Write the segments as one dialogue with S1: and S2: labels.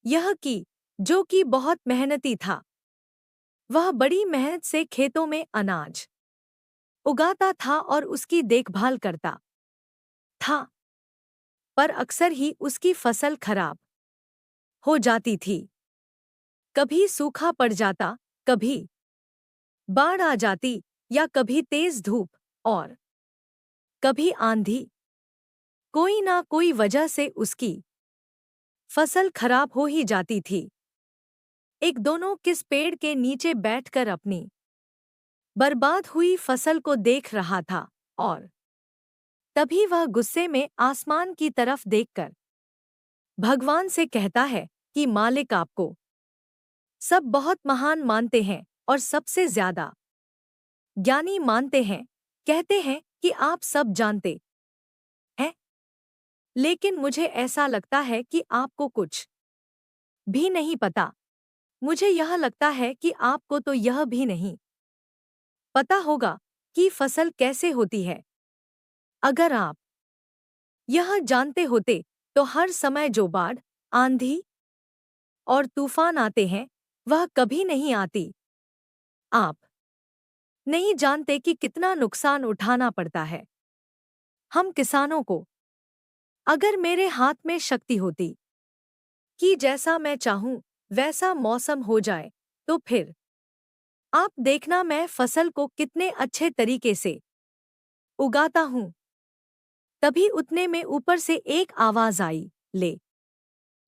S1: यह कि जो कि बहुत मेहनती था। वह बड़ी मेहनत से खेतों में अनाज उगाता था और उसकी देखभाल करता था, पर अक्सर ही उसकी फसल खराब हो जाती थी। कभी सूखा पड़ जाता, कभी बाढ़ आ जाती, या कभी तेज धूप और कभी आंधी। कोई ना कोई वजह से उसकी फसल खराब हो ही जाती थी। एक दोनों किस पेड़ के नीचे बैठकर अपनी बर्बाद हुई फसल को देख रहा था, और तभी वह गुस्से में आसमान की तरफ देखकर भगवान से कहता है कि मालिक, आपको सब बहुत महान मानते हैं और सबसे ज्यादा ज्ञानी मानते हैं। कहते हैं कि आप सब जानते हैं, लेकिन मुझे ऐसा लगता है कि आपको कुछ भी नहीं पता। मुझे यह लगता है कि आपको तो यह भी नहीं पता होगा कि फसल कैसे होती है। अगर आप यह जानते होते तो हर समय जो बाढ़, आंधी और तूफान आते हैं, वह कभी नहीं आती। आप नहीं जानते कि कितना नुकसान उठाना पड़ता है हम किसानों को। अगर मेरे हाथ में शक्ति होती कि जैसा मैं चाहूं वैसा मौसम हो जाए, तो फिर आप देखना मैं फसल को कितने अच्छे तरीके से उगाता हूं। तभी उतने में ऊपर से एक आवाज आई, ले,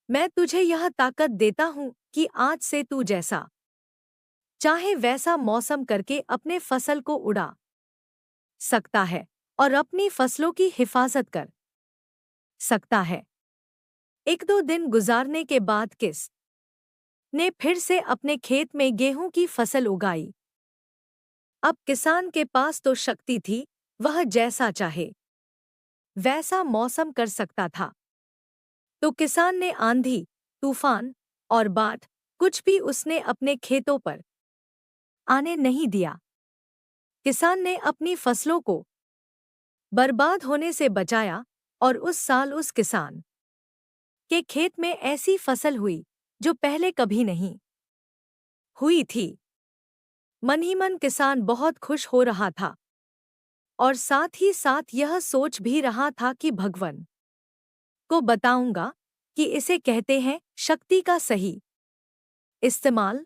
S1: मैं तुझे यह ताकत देता हूं कि आज से तू जैसा चाहे वैसा मौसम करके अपने फसल को उड़ा सकता है और अपनी फसलों की हिफाजत कर सकता है। एक दो दिन गुजारने के बाद किस ने फिर से अपने खेत में गेहूं की फसल उगाई। अब किसान के पास तो शक्ति थी, वह जैसा चाहे वैसा मौसम कर सकता था। तो किसान ने आंधी, तूफान और बाढ़ कुछ भी उसने अपने खेतों पर आने नहीं दिया। किसान ने अपनी फसलों को बर्बाद होने से बचाया, और उस साल उस किसान के खेत में ऐसी फसल हुई जो पहले कभी नहीं हुई थी। मन ही मन किसान बहुत खुश हो रहा था, और साथ ही साथ यह सोच भी रहा था कि भगवान को बताऊंगा कि इसे कहते हैं शक्ति का सही इस्तेमाल।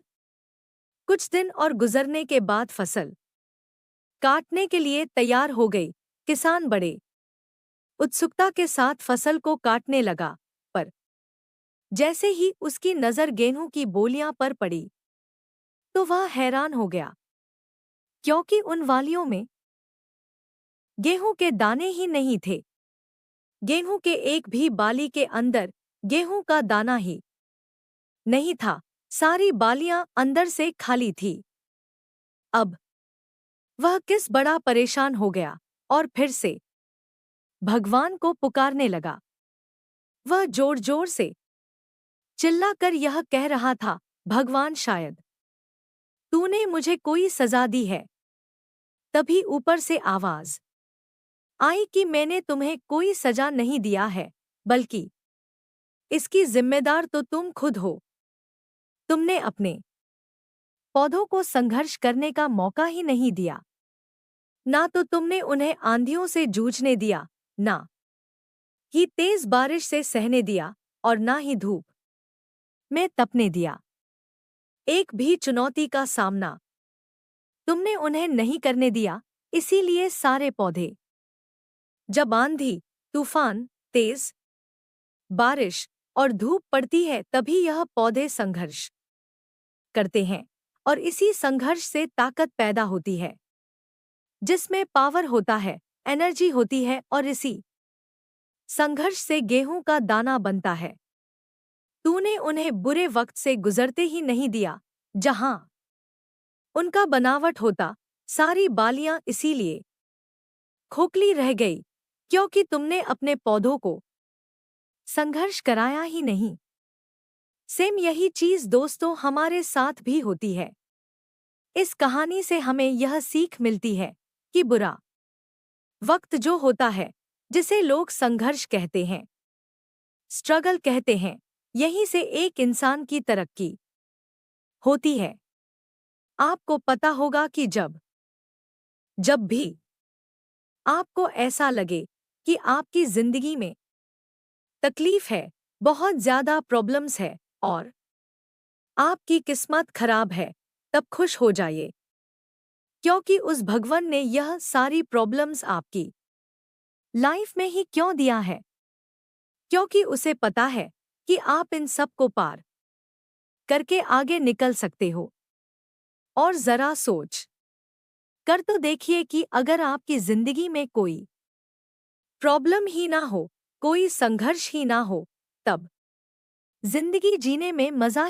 S1: कुछ दिन और गुजरने के बाद फसल काटने के लिए तैयार हो गई। किसान बड़े उत्सुकता के साथ फसल को काटने लगा, पर जैसे ही उसकी नज़र गेहूं की बोलियां पर पड़ी, तो वह हैरान हो गया, क्योंकि उन वालियों में गेहूं के दाने ही नहीं थे। गेहूं के एक भी बाली के अंदर गेहूं का दाना ही नहीं था। सारी बालियां अंदर से खाली थी। अब वह किस बड़ा परेशान हो गया और फिर से भगवान को पुकारने लगा। वह जोर जोर से चिल्लाकर यह कह रहा था, भगवान, शायद तूने मुझे कोई सजा दी है। तभी ऊपर से आवाज आई कि मैंने तुम्हें कोई सजा नहीं दिया है, बल्कि इसकी जिम्मेदार तो तुम खुद हो। तुमने अपने पौधों को संघर्ष करने का मौका ही नहीं दिया। ना तो तुमने उन्हें आंधियों से जूझने दिया, ना ही तेज बारिश से सहने दिया, और ना ही धूप में तपने दिया। एक भी चुनौती का सामना तुमने उन्हें नहीं करने दिया। इसीलिए सारे पौधे जब आंधी, तूफान, तेज बारिश और धूप पड़ती है, तभी यह पौधे संघर्ष करते हैं, और इसी संघर्ष से ताकत पैदा होती है, जिसमें पावर होता है, एनर्जी होती है, और इसी संघर्ष से गेहूं का दाना बनता है। तूने उन्हें बुरे वक्त से गुजरते ही नहीं दिया, जहां उनका बनावट होता। सारी बालियां इसीलिए खोखली रह गई, क्योंकि तुमने अपने पौधों को संघर्ष कराया ही नहीं। सेम यही चीज दोस्तों हमारे साथ भी होती है। इस कहानी से हमें यह सीख मिलती है कि बुरा वक्त जो होता है, जिसे लोग संघर्ष कहते हैं, स्ट्रगल कहते हैं, यहीं से एक इंसान की तरक्की होती है। आपको पता होगा कि जब जब भी आपको ऐसा लगे कि आपकी जिंदगी में तकलीफ है, बहुत ज्यादा प्रॉब्लम्स है और आपकी किस्मत खराब है, तब खुश हो जाइए, क्योंकि उस भगवान ने यह सारी प्रॉब्लम्स आपकी लाइफ में ही क्यों दिया है, क्योंकि उसे पता है कि आप इन सब को पार करके आगे निकल सकते हो। और जरा सोच कर तो देखिए कि अगर आपकी जिंदगी में कोई प्रॉब्लम ही ना हो, कोई संघर्ष ही ना हो, तब जिंदगी जीने में मजा